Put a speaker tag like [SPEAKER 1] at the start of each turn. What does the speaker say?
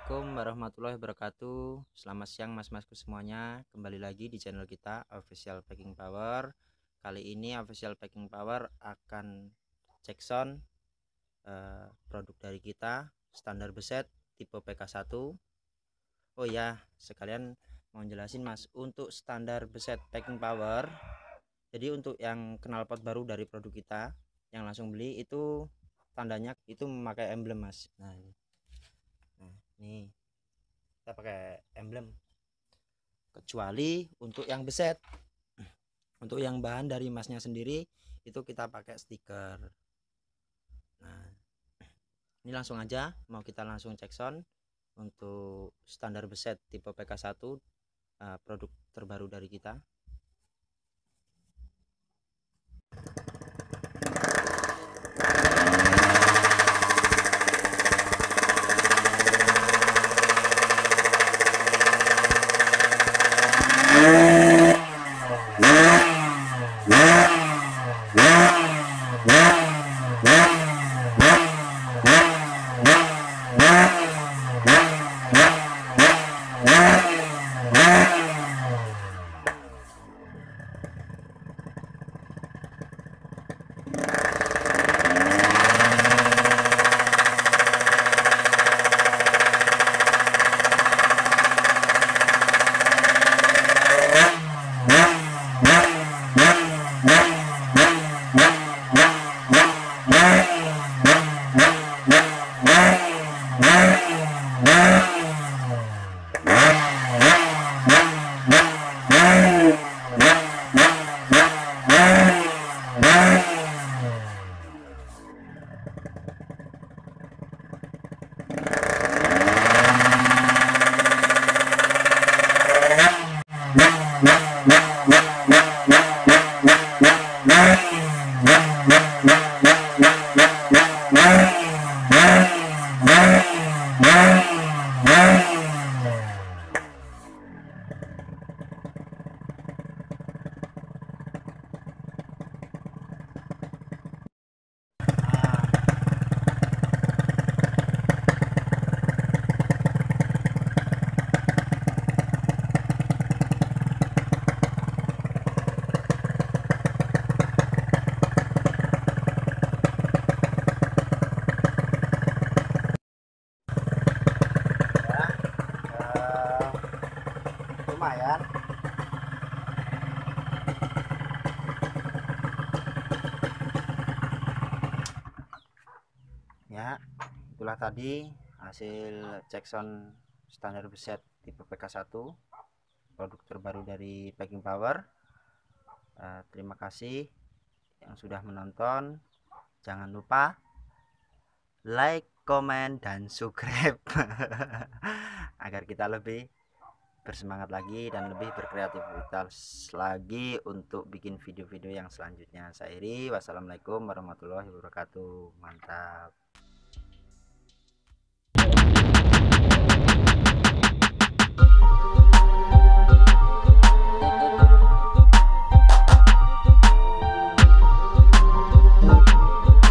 [SPEAKER 1] Assalamualaikum warahmatullahi wabarakatuh. Selamat siang mas-masku semuanya. Kembali lagi di channel kita Official Packing Power. Kali ini Official Packing Power akan cek sound produk dari kita standar beset tipe PK1. Oh ya, sekalian mau jelasin mas, untuk standar beset Packing Power. Jadi untuk yang knalpot baru dari produk kita yang langsung beli itu tandanya itu memakai emblem mas. Nah nih kita pakai emblem, kecuali untuk yang beset. Untuk yang bahan dari masnya sendiri itu kita pakai stiker. Nah ini langsung aja mau kita langsung cek sound untuk standar beset tipe PK1 produk terbaru dari kita. Lumayan ya, itulah tadi hasil cek sound standar beset tipe PK1 produk terbaru dari Packing Power. Terima kasih yang sudah menonton. Jangan lupa like, komen, dan subscribe agar kita lebih bersemangat lagi dan lebih berkreativitas lagi untuk bikin video-video yang selanjutnya. Saya Iri, wassalamualaikum warahmatullahi wabarakatuh. Mantap.